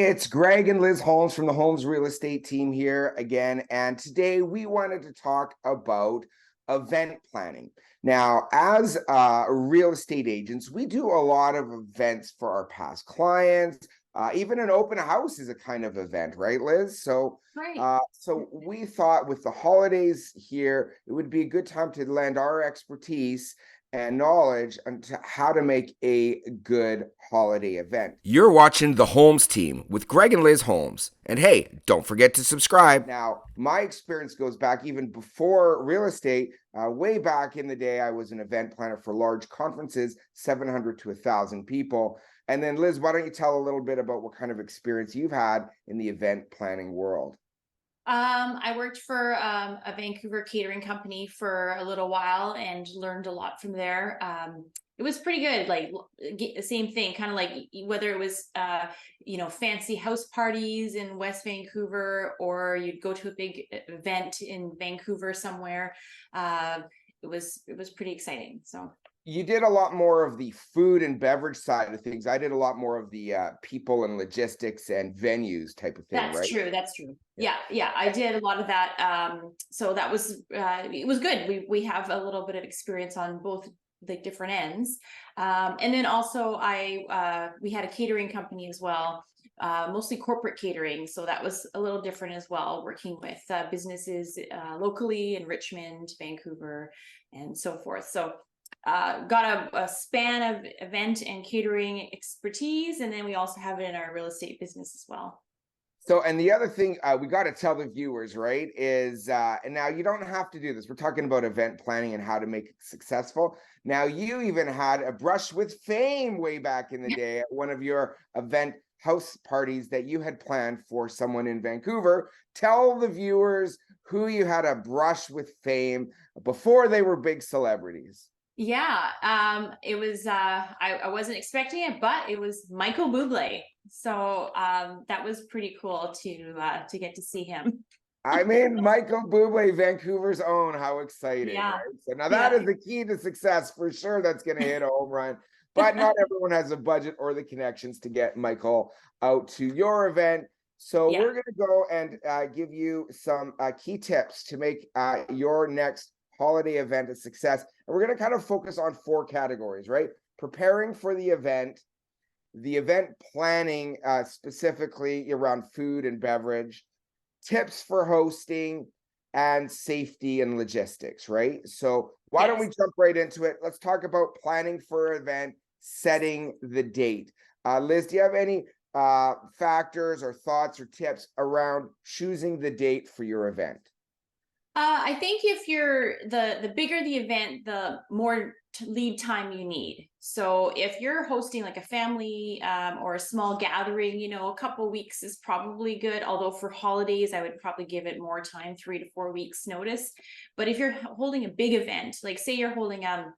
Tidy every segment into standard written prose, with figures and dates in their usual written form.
It's Greg and Liz Holmes from the Holmes Real Estate team here again. And today we wanted to talk about event planning. Now, as real estate agents, we do a lot of events for our past clients. Even an open house is a kind of event, right, Liz? Right. So we thought with the holidays here, it would be a good time to lend our expertise and knowledge on how to make a good holiday event. You're watching the Holmes team with Greg and Liz Holmes. And hey, don't forget to subscribe. Now, my experience goes back even before real estate. Way back in the day, I was an event planner for large conferences, 700 to 1,000 people. And then, Liz, why don't you tell a little bit about what kind of experience you've had in the event planning world? I worked for a Vancouver catering company for a little while and learned a lot from there. It was pretty good. Like the same thing, kind of like whether it was fancy house parties in West Vancouver or you'd go to a big event in Vancouver somewhere. Uh, it was pretty exciting. So. You did a lot more of the food and beverage side of things. I did a lot more of the people and logistics and venues type of thing, That's right? true. That's true. Yeah. Yeah. I did a lot of that. So that was it was good. We have a little bit of experience on both the different ends. And then also we had a catering company as well, mostly corporate catering. So that was a little different as well, working with businesses locally in Richmond, Vancouver, and so forth. So got a span of event and catering expertise, and then we also have it in our real estate business as well. So, and the other thing we got to tell the viewers, right, is, and now you don't have to do this. We're talking about event planning and how to make it successful. Now, you even had a brush with fame way back in the day at one of your event house parties that you had planned for someone in Vancouver. Tell the viewers who you had a brush with fame before they were big celebrities. Yeah, it was I wasn't expecting it, but it was Michael Bublé. So that was pretty cool to get to see him. I mean, Michael Bublé, Vancouver's own. How exciting, Yeah. right? So now that Yeah. is the key to success for sure. That's going to hit a home run, but not everyone has a budget or the connections to get Michael out to your event. So Yeah. we're going to go and give you some key tips to make your next holiday event a success. And we're going to kind of focus on four categories, right? Preparing for the event planning specifically around food and beverage, tips for hosting, and safety and logistics, right? So why don't we Yes. jump right into it? Let's talk about planning for an event, setting the date. Liz, do you have any factors or thoughts or tips around choosing the date for your event? I think if you're the bigger the event, the more lead time you need. So if you're hosting like a family or a small gathering, a couple weeks is probably good. Although for holidays, I would probably give it more time, 3 to 4 weeks notice. But if you're holding a big event, like say you're holding a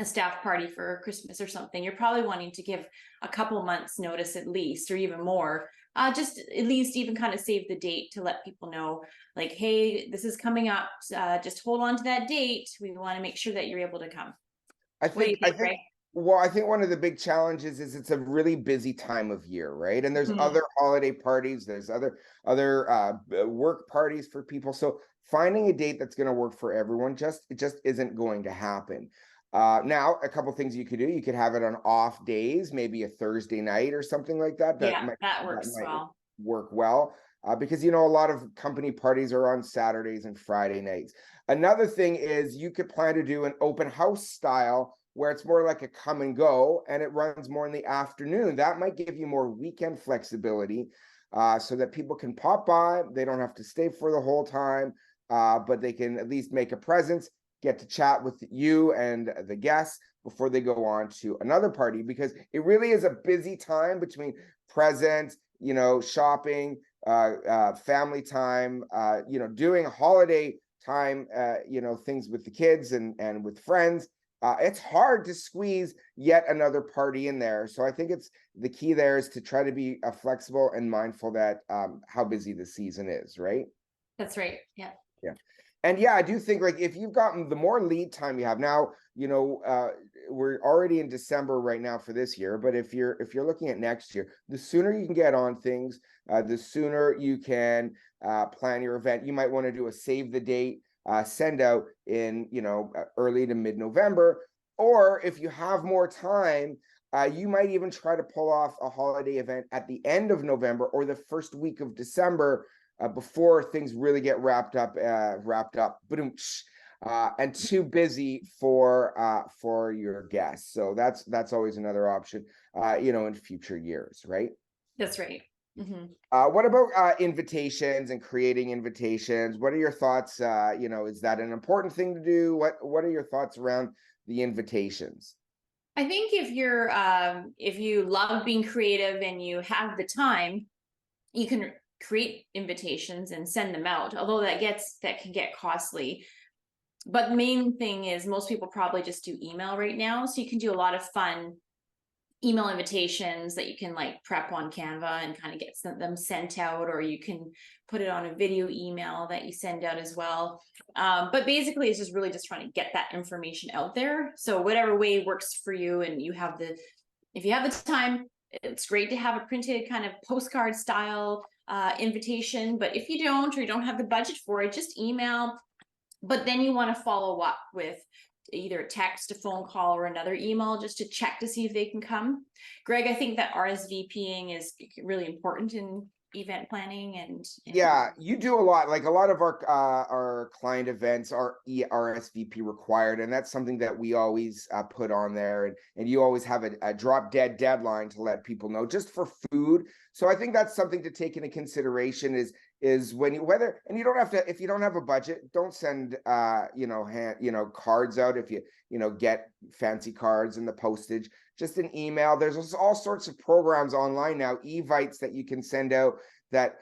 staff party for Christmas or something, you're probably wanting to give a couple months notice at least, or even more. Just at least even kind of save the date to let people know, like, hey, this is coming up. Just hold on to that date. We want to make sure that you're able to come. I What do you think I think, think Greg? well, I think one of the big challenges is it's a really busy time of year, right? And there's Mhm. other holiday parties, there's other work parties for people. So finding a date that's going to work for everyone just isn't going to happen. Now, a couple things you could do. You could have it on off days, maybe a Thursday night or something like that. That Yeah, might that that works might well. work well because a lot of company parties are on Saturdays and Friday nights. Another thing is you could plan to do an open house style where it's more like a come and go and it runs more in the afternoon. That might give you more weekend flexibility so that people can pop by. They don't have to stay for the whole time, but they can at least make a presence, get to chat with you and the guests before they go on to another party because it really is a busy time between presents, shopping, family time, doing holiday time, things with the kids and with friends. It's hard to squeeze yet another party in there. So I think it's the key there is to try to be flexible and mindful that how busy the season is, right? That's right. Yeah. Yeah. And yeah, I do think like if you've gotten the more lead time you have now, we're already in December right now for this year, but if you're looking at next year, the sooner you can get on things, the sooner you can plan your event. You might want to do a save the date, send out in, early to mid-November, or if you have more time, you might even try to pull off a holiday event at the end of November or the first week of December, before things really get wrapped up, boom, and too busy for your guests. So that's always another option, in future years, right? That's right. Mm-hmm. What about invitations and creating invitations? What are your thoughts? Is that an important thing to do? What are your thoughts around the invitations? I think if you love being creative and you have the time, you can create invitations and send them out. Although that can get costly. But the main thing is most people probably just do email right now. So you can do a lot of fun email invitations that you can like prep on Canva and kind of get them sent out, or you can put it on a video email that you send out as well. But basically it's just really just trying to get that information out there. So whatever way works for you, and if you have the time, it's great to have a printed kind of postcard style invitation. But if you don't, or you don't have the budget for it, just email. But then you want to follow up with either a text, a phone call, or another email just to check to see if they can come. Greg, I think that RSVPing is really important in event planning and Yeah, you do a lot. Like a lot of our client events are RSVP required, and that's something that we always put on there. And you always have a drop dead deadline to let people know, just for food. So I think that's something to take into consideration is when you don't have to, if you don't have a budget, don't send cards out. If you get fancy cards and the postage, just an email. There's all sorts of programs online now, evites that you can send out that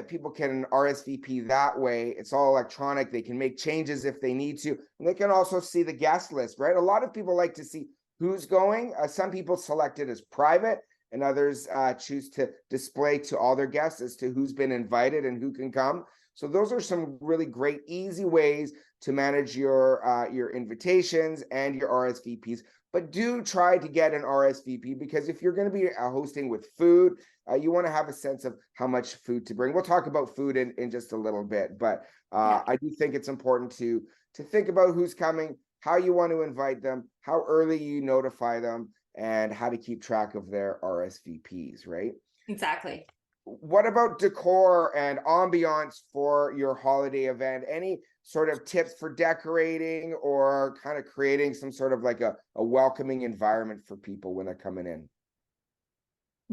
people can RSVP that way. It's all electronic. They can make changes if they need to, and they can also see the guest list, right? A lot of people like to see who's going. Some people select it as private, and others choose to display to all their guests as to who's been invited and who can come. So those are some really great, easy ways to manage your invitations and your RSVPs. But do try to get an RSVP, because if you're going to be hosting with food, you want to have a sense of how much food to bring. We'll talk about food in just a little bit, but I do think it's important to think about who's coming, how you want to invite them, how early you notify them, and how to keep track of their RSVPs, right? Exactly. What about decor and ambiance for your holiday event? Any sort of tips for decorating or kind of creating some sort of like a welcoming environment for people when they're coming in?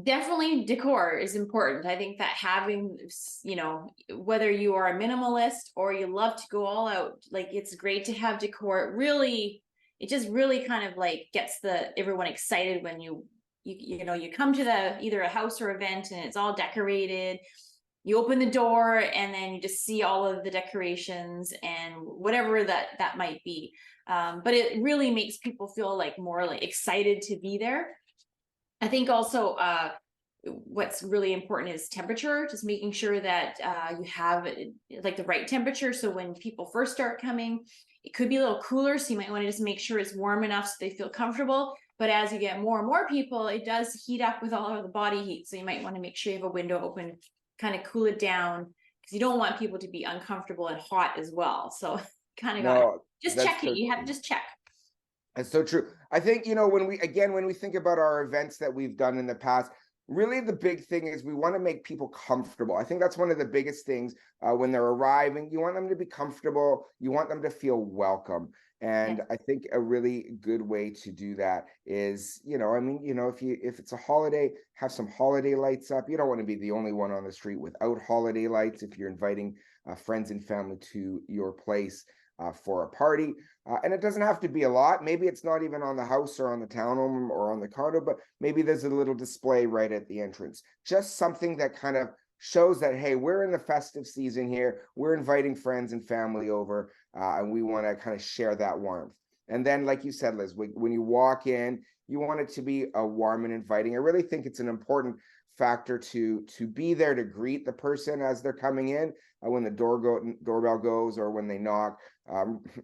Definitely decor is important. I think that having, whether you are a minimalist or you love to go all out, like it's great to have decor. It just really kind of like gets everyone excited when you come to either a house or event and it's all decorated. You open the door and then you just see all of the decorations and whatever that might be. But it really makes people feel like more like excited to be there. I think also what's really important is temperature, just making sure that you have like the right temperature. So when people first start coming, it could be a little cooler. So you might want to just make sure it's warm enough so they feel comfortable. But as you get more and more people, it does heat up with all of the body heat. So you might want to make sure you have a window open, kind of cool it down, because you don't want people to be uncomfortable and hot as well. So kind of got just check it. You have to just check. That's so true. I think, when we think about our events that we've done in the past, really the big thing is we want to make people comfortable. I think that's one of the biggest things when they're arriving. You want them to be comfortable. You want them to feel welcome. And I think a really good way to do that is, if it's a holiday, have some holiday lights up. You don't want to be the only one on the street without holiday lights if you're inviting friends and family to your place for a party. And it doesn't have to be a lot. Maybe it's not even on the house or on the townhome or on the condo, but maybe there's a little display right at the entrance. Just something that kind of shows that, hey, we're in the festive season here. We're inviting friends and family over, and we want to kind of share that warmth. And then, like you said, Liz, when you walk in, you want it to be warm and inviting. I really think it's an important factor to be there to greet the person as they're coming in, when the doorbell goes or when they knock.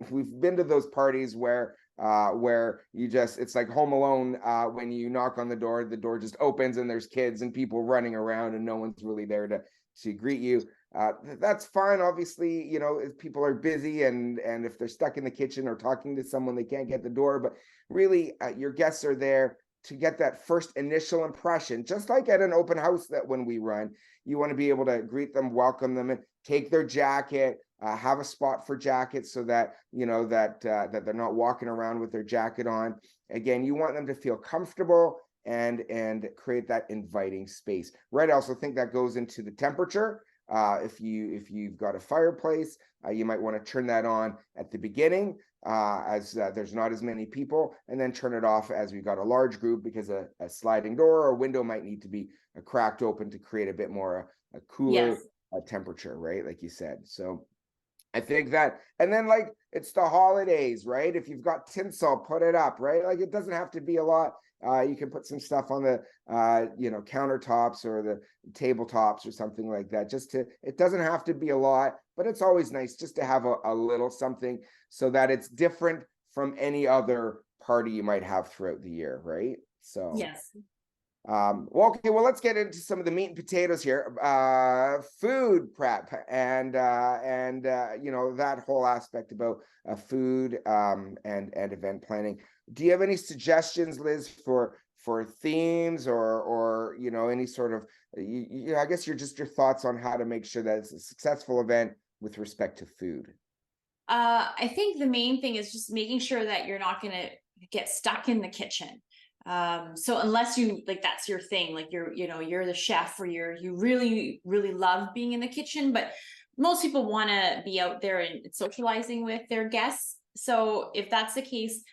We've been to those parties where where it's like Home Alone, when you knock on the door just opens and there's kids and people running around and no one's really there to greet you. That's fine. Obviously, if people are busy and if they're stuck in the kitchen or talking to someone, they can't get the door. But really, your guests are there to get that first initial impression, just like at an open house that when we run, you want to be able to greet them, welcome them, and take their jacket, have a spot for jackets so that that they're not walking around with their jacket on. Again, you want them to feel comfortable and create that inviting space. Right. I also think that goes into the temperature. If you've got a fireplace, you might want to turn that on at the beginning, as there's not as many people, and then turn it off as we've got a large group, because a sliding door or window might need to be cracked open to create a bit more a cooler Yes. temperature, right? Like you said. So I think that, and then like it's the holidays, right? If you've got tinsel, put it up, right? Like it doesn't have to be a lot. You can put some stuff on the countertops or the tabletops or something like that. It doesn't have to be a lot, but it's always nice just to have a little something so that it's different from any other party you might have throughout the year, right? So Yes. well, let's get into some of the meat and potatoes here. Food prep and that whole aspect about food and event planning. Do you have any suggestions, Liz, for themes or any sort of I guess your thoughts on how to make sure that it's a successful event with respect to food? I think the main thing is just making sure that you're not going to get stuck in the kitchen. So unless you like, that's your thing, like you're the chef, or you really, really love being in the kitchen, but most people want to be out there and socializing with their guests. So if that's the case,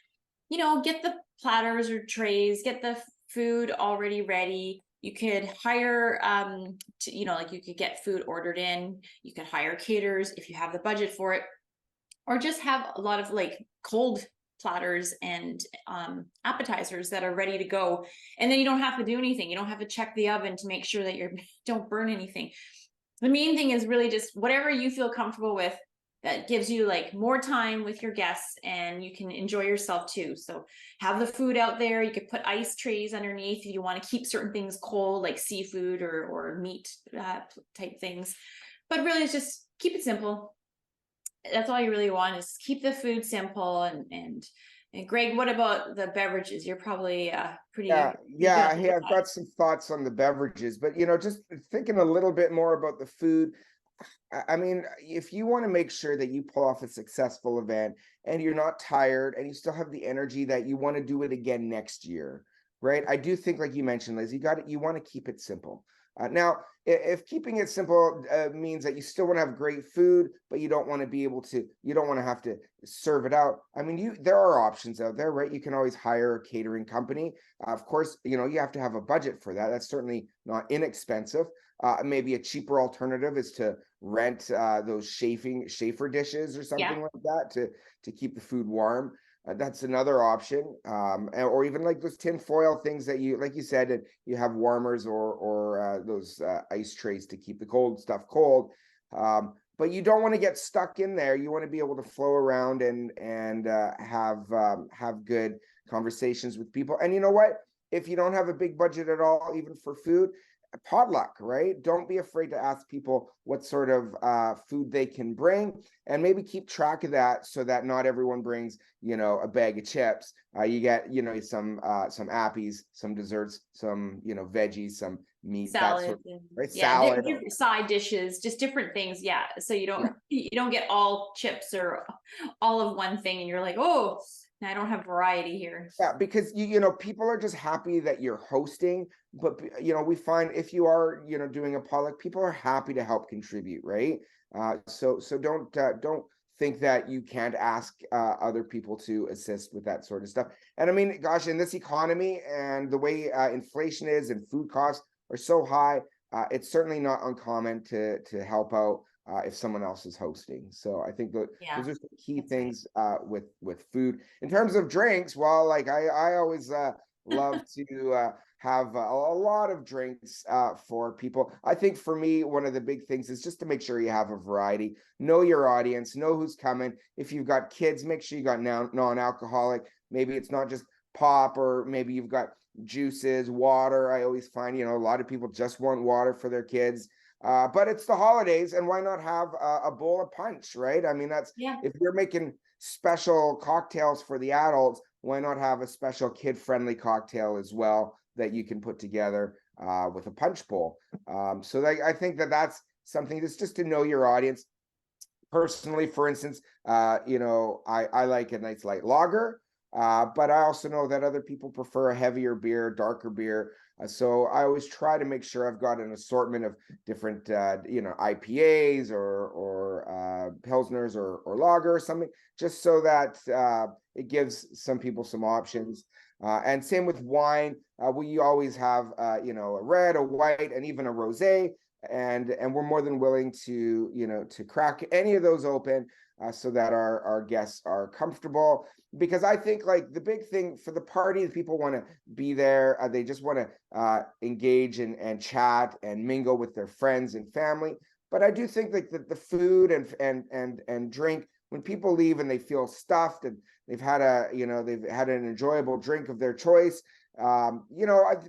get the platters or trays, get the food already ready. You could hire, like you could get food ordered in. You could hire caterers if you have the budget for it, or just have a lot of like cold platters and appetizers that are ready to go, and then you don't have to do anything. You don't have to check the oven to make sure that you don't burn anything. The main thing is really just whatever you feel comfortable with, that gives you like more time with your guests and you can enjoy yourself too. So have the food out there. You could put ice trays underneath if you want to keep certain things cold, like seafood or meat type things. But really, it's just keep it simple. That's all you really want, is keep the food simple. And Greg, what about the beverages? You're probably pretty good Hey, with I've got some thoughts on the beverages, but just thinking a little bit more about the food. I mean, if you want to make sure that you pull off a successful event and you're not tired and you still have the energy that you want to do it again next year, right? I do think, like you mentioned, Liz, you want to keep it simple. Now, if keeping it simple means that you still want to have great food, but you don't want to have to serve it out. I mean, there are options out there, right? You can always hire a catering company. Of course, you have to have a budget for that. That's certainly not inexpensive. Maybe a cheaper alternative is to rent those Schaefer dishes or something like that to keep the food warm. That's another option, or even like those tin foil things that like you said, you have warmers or those ice trays to keep the cold stuff cold. But you don't want to get stuck in there. You want to be able to flow around and have good conversations with people. And you know what? If you don't have a big budget at all, even for food, potluck, right? Don't be afraid to ask people what sort of food they can bring, and maybe keep track of that so that not everyone brings a bag of chips. You get some appies, some desserts, some veggies, some meat, that sort of, right? Salad, different side dishes, just different things. So you don't get all chips or all of one thing and you're like, oh, I don't have variety here. Yeah, because people are just happy that you're hosting, but we find if you are doing a potluck, people are happy to help contribute, right? So don't think that you can't ask other people to assist with that sort of stuff. And I mean, gosh, in this economy and the way inflation is and food costs are so high, it's certainly not uncommon to help out if someone else is hosting. So I think that those are some key things with food. In terms of drinks, well, like I always love to have a lot of drinks for people. I think for me, one of the big things is just to make sure you have a variety, know your audience, know who's coming. If you've got kids, make sure you got non-alcoholic. Maybe it's not just pop, or maybe you've got juices, water. I always find, a lot of people just want water for their kids. But it's the holidays, and why not have a bowl of punch, right? I mean, Yeah. if you're making special cocktails for the adults, why not have a special kid-friendly cocktail as well that you can put together with a punch bowl? So I think that's something that's just to know your audience. Personally, for instance, I like a nice light lager, but I also know that other people prefer a heavier beer, darker beer. So I always try to make sure I've got an assortment of different, IPAs or pilsners or lager or something, just so that it gives some people some options. And same with wine. We always have, a red, a white, and even a rosé. And we're more than willing to, to crack any of those open so that our guests are comfortable. Because I think like the big thing for the party, people want to be there. They just want to engage and chat and mingle with their friends and family. But I do think like the food and drink, when people leave and they feel stuffed and they've had an enjoyable drink of their choice,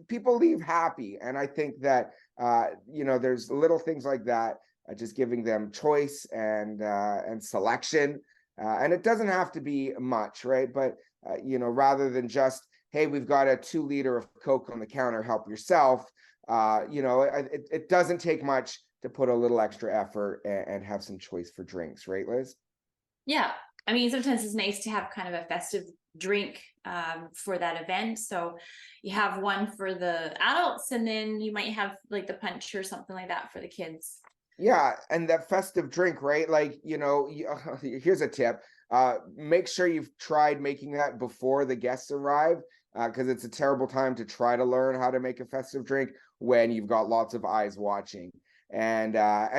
people leave happy. And I think that there's little things like that, just giving them choice and selection. And it doesn't have to be much, right? But, rather than just, hey, we've got a 2 liter of Coke on the counter, help yourself. It doesn't take much to put a little extra effort and have some choice for drinks, right, Liz? Yeah. I mean, sometimes it's nice to have kind of a festive drink for that event. So you have one for the adults, and then you might have like the punch or something like that for the kids. Yeah, and that festive drink, right? Like, here's a tip. Make sure you've tried making that before the guests arrive, because it's a terrible time to try to learn how to make a festive drink when you've got lots of eyes watching. And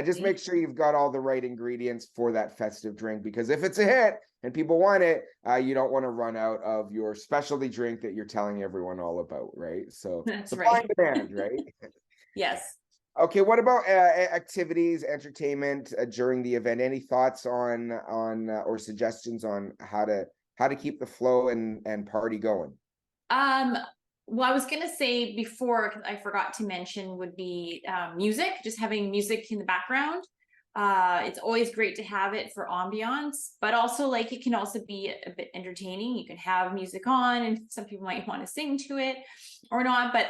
just make sure you've got all the right ingredients for that festive drink, because if it's a hit and people want it, you don't want to run out of your specialty drink that you're telling everyone all about, right? So That's supply right. and demand, right? Yes. Okay, what about activities, entertainment during the event? Any thoughts on or suggestions on how to keep the flow and party going? Um, well, I was gonna say before, 'cause I forgot to mention, would be music, just having music in the background. It's always great to have it for ambiance, but also like it can also be a bit entertaining. You can have music on, and some people might want to sing to it or not. But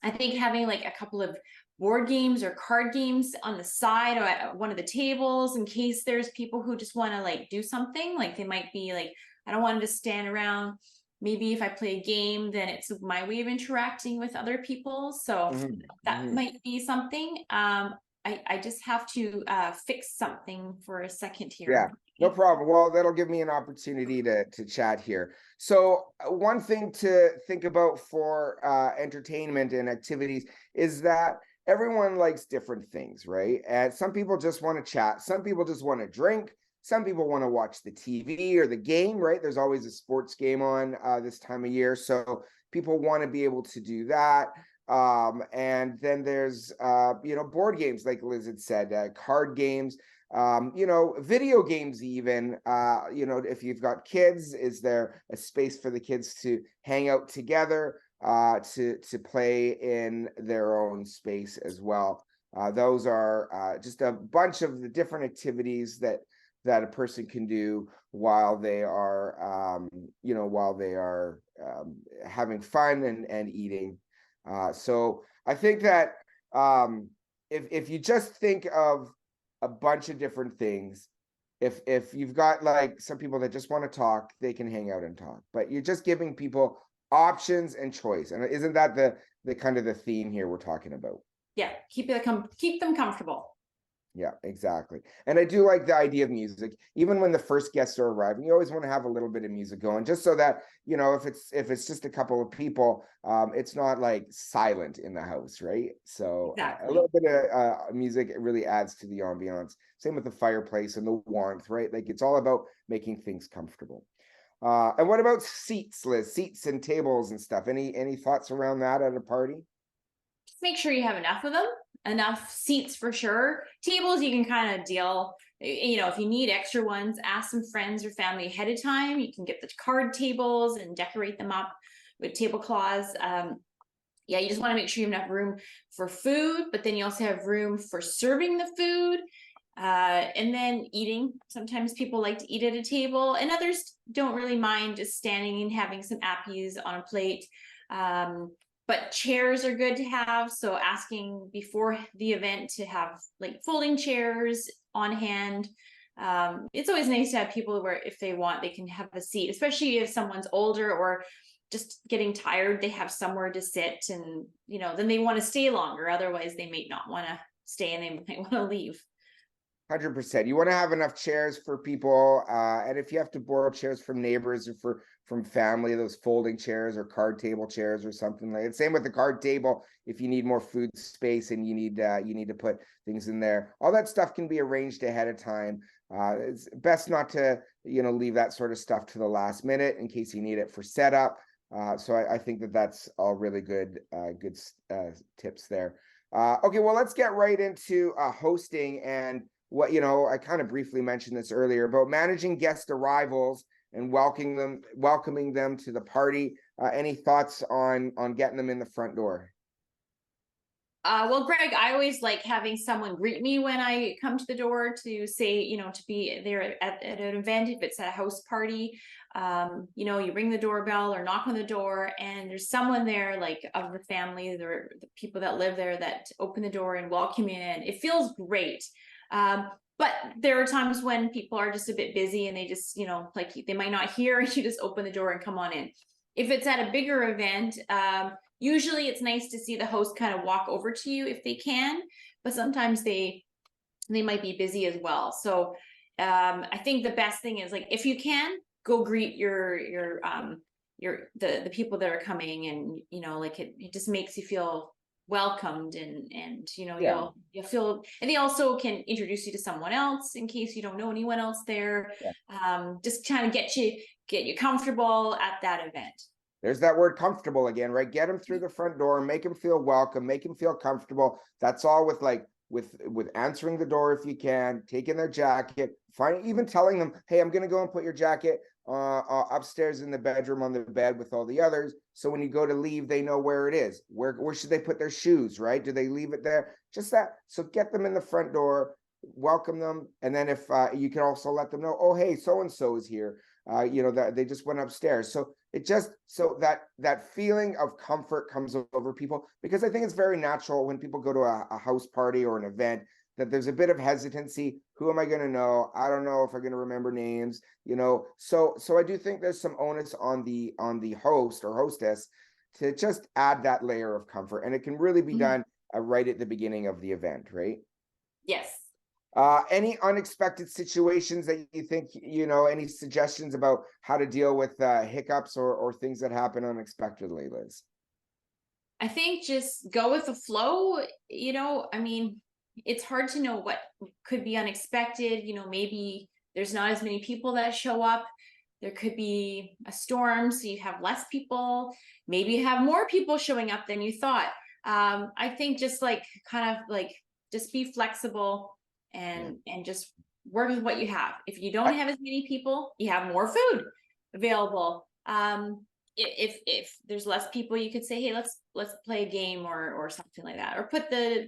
I think having like a couple of board games or card games on the side or at one of the tables, in case there's people who just want to like do something, like they might be like, I don't want to just stand around. Maybe if I play a game, then it's my way of interacting with other people. So that might be something. I just have to fix something for a second Yeah, here. no problem. Well, that'll give me an opportunity to chat here. So one thing to think about for entertainment and activities is that everyone likes different things, right? And some people just want to chat. Some people just want to drink. Some people want to watch the TV or the game, right? There's always a sports game on this time of year. So people want to be able to do that. And then there's, board games, like Liz had said, card games, video games even. If you've got kids, is there a space for the kids to hang out together, to play in their own space as well? Those are just a bunch of the different activities that a person can do while they are having fun and eating. So I think that if you just think of a bunch of different things, if you've got like some people that just want to talk, they can hang out and talk, but you're just giving people options and choice. And isn't that the kind of the theme here we're talking about? Yeah, keep them comfortable. Yeah, exactly. And I do like the idea of music. Even when the first guests are arriving, you always want to have a little bit of music going, just so that, if it's just a couple of people, it's not like silent in the house, right? So a Exactly. little bit of music, it really adds to the ambiance. Same with the fireplace and the warmth, right? Like it's all about making things comfortable. And what about seats, Liz? Seats and tables and stuff. Any thoughts around that at a party? Just make sure you have enough of them, enough seats for sure. Tables, you can kind of deal, you know, if you need extra ones, ask some friends or family ahead of time. You can get the card tables and decorate them up with tablecloths. Yeah, you just want to make sure you have enough room for food, but then you also have room for serving the food. And then eating. Sometimes people like to eat at a table, and others don't really mind just standing and having some appies on a plate. But chairs are good to have. So asking before the event to have like folding chairs on hand. It's always nice to have people where if they want, they can have a seat, especially if someone's older or just getting tired, they have somewhere to sit, and you know, then they want to stay longer. Otherwise, they may not want to stay and they might want to leave. 100%. You want to have enough chairs for people, and if you have to borrow chairs from neighbors or from family, those folding chairs or card table chairs or something like it. Same with the card table. If you need more food space and you need to put things in there, all that stuff can be arranged ahead of time. It's best not to leave that sort of stuff to the last minute in case you need it for setup. So I think that's all really good tips there. Okay, well, let's get right into hosting and what I kind of briefly mentioned this earlier about managing guest arrivals and welcoming them to the party. Any thoughts on getting them in the front door? Well, Greg, I always like having someone greet me when I come to the door to say, to be there at an event. If it's a house party, you ring the doorbell or knock on the door, and there's someone there, like of the family, the people that live there, that open the door and welcome you in. It feels great. But there are times when people are just a bit busy and they just, like they might not hear. You just open the door and come on in. If it's at a bigger event, usually it's nice to see the host kind of walk over to you if they can, but sometimes they might be busy as well. So I think the best thing is, like, if you can, go greet the people that are coming, and like it just makes you feel welcomed, and Yeah. you'll feel, and they also can introduce you to someone else in case you don't know anyone else there. Just kind of get you comfortable at that event. There's that word comfortable again, right? Get them through the front door, make them feel welcome, make them feel comfortable. That's all with with answering the door if you can, taking their jacket, even telling them, hey, I'm going to go and put your jacket upstairs in the bedroom on the bed with all the others. So when you go to leave, they know where it is. Where should they put their shoes, right? Do they leave it there? Just that. So get them in the front door, welcome them. And then if you can also let them know, oh, hey, so-and-so is here. That they just went upstairs. So it just, so that feeling of comfort comes over people, because I think it's very natural when people go to a house party or an event that there's a bit of hesitancy. Who am I going to know? I don't know if I'm going to remember names, So I do think there's some onus on the host or hostess to just add that layer of comfort, and it can really be done right at the beginning of the event, right? Yes. Any unexpected situations that you think, any suggestions about how to deal with hiccups or things that happen unexpectedly, Liz? I think just go with the flow. I mean, it's hard to know what could be unexpected. Maybe there's not as many people that show up. There could be a storm, so you have less people. Maybe you have more people showing up than you thought. I think just just be flexible and just work with what you have. If you don't have as many people, you have more food available. If there's less people, you could say, hey, let's play a game or something like that, or put a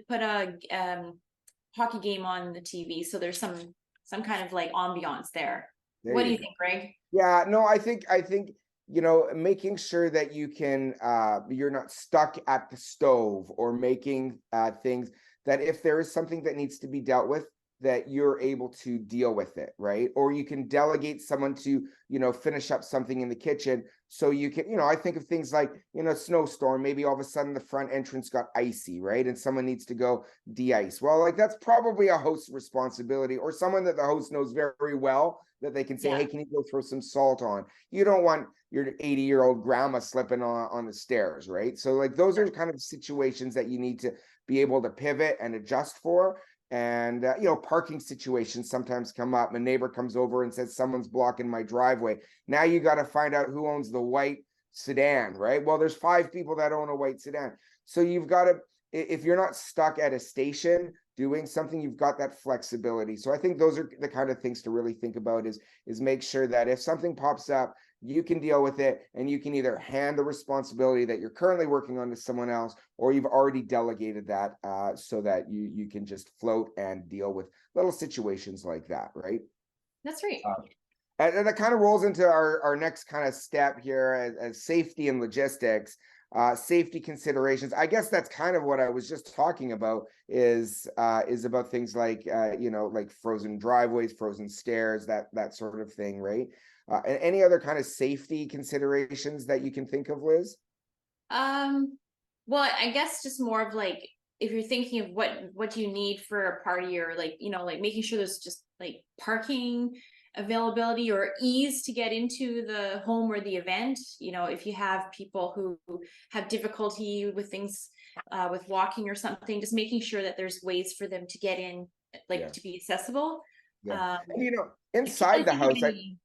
hockey game on the TV, so there's some kind of like ambiance there. What do you think, Greg? Yeah, no, I think making sure that you can you're not stuck at the stove, or making things that if there is something that needs to be dealt with, that you're able to deal with it, right? Or you can delegate someone to, finish up something in the kitchen. So you can, I think of things like, snowstorm, maybe all of a sudden the front entrance got icy, right? And someone needs to go de-ice. Well, like that's probably a host's responsibility, or someone that the host knows very well, that they can say, hey, can you go throw some salt on? You don't want your 80-year-old grandma slipping on the stairs, right? So like those are kind of situations that you need to be able to pivot and adjust for. And you know, parking situations sometimes come up. A neighbor comes over and says someone's blocking my driveway. Now you got to find out who owns the white sedan, right? Well, there's 5 people that own a white sedan. So you've got to, if you're not stuck at a station doing something, you've got that flexibility. So I think those are the kind of things to really think about, is make sure that if something pops up, you can deal with it, and you can either hand the responsibility that you're currently working on to someone else, or you've already delegated that, so that you can just float and deal with little situations like that, right? That's right. And that kind of rolls into our next kind of step here, as safety and logistics. Safety considerations. I guess that's kind of what I was just talking about, is about things like you know, like frozen driveways, frozen stairs, that sort of thing, right? And any other kind of safety considerations that you can think of, Liz? Well, I guess just more of like, if you're thinking of what do you need for a party, or like, you know, like making sure there's just like parking availability or ease to get into the home or the event. You know, if you have people who have difficulty with things, with walking or something, just making sure that there's ways for them to get in, like Yeah, to be accessible. yeah. Um, And you know, I inside can't the think of house, any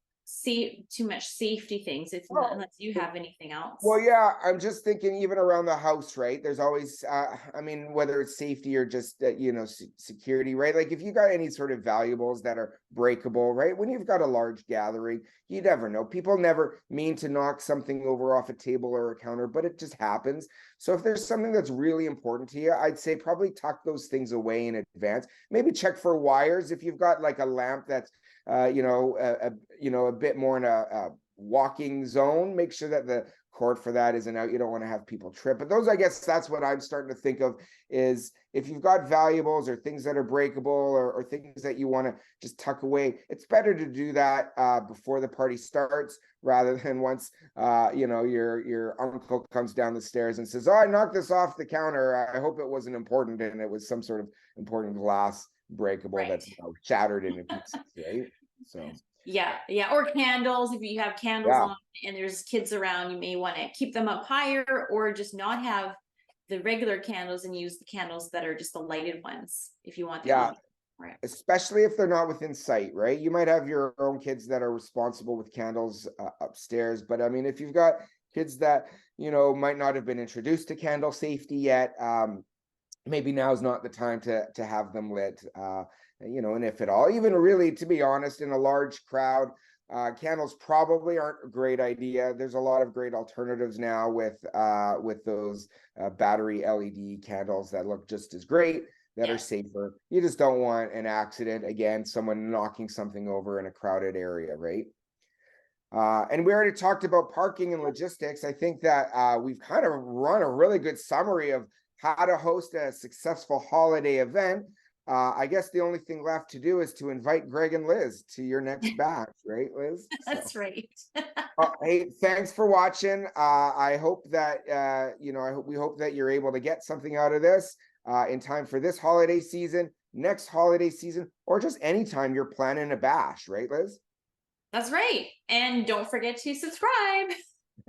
too much safety things, if oh, unless you have anything well, else. yeah, I'm just thinking even around the house, right? There's always, I mean, whether it's safety or just, you know, security, right? Like if you got any sort of valuables that are breakable, right? When you've got a large gathering, you never know. People never mean to knock something over off a table or a counter, but it just happens. So if there's something that's really important to you, I'd say probably tuck those things away in advance. Maybe check for wires if you've got like a lamp that's, you know, you know, a bit more in a walking zone. Make sure that the cord for that isn't out. You don't want to have people trip. But those, I guess that's what I'm starting to think of, is if you've got valuables or things that are breakable, or things that you want to just tuck away, it's better to do that before the party starts, rather than once you know, your uncle comes down the stairs and says, oh, I knocked this off the counter. I hope it wasn't important, and it was some sort of important glass breakable Right. that's, you know, shattered into pieces, right? So Yeah, or candles. If you have candles yeah. on and there's kids around, you may want to keep them up higher, or just not have the regular candles and use the candles that are just the lighted ones if you want the Yeah, evening. Right. especially if they're not within sight, right? You might have your own kids that are responsible with candles upstairs, but I mean, if you've got kids that, you know, might not have been introduced to candle safety yet, maybe now's not the time to have them lit. You know, and if at all, even really, to be honest, in a large crowd, candles probably aren't a great idea. There's a lot of great alternatives now with those battery LED candles that look just as great, that are Yes. safer. You just don't want an accident, again, someone knocking something over in a crowded area, right? And we already talked about parking and logistics. I think that we've kind of run a really good summary of how to host a successful holiday event. I guess the only thing left to do is to invite Greg and Liz to your next batch, right, Liz? So, That's right. hey, thanks for watching. I hope that you know, we hope that you're able to get something out of this in time for this holiday season, next holiday season, or just anytime you're planning a bash, right, Liz? That's right. And don't forget to subscribe.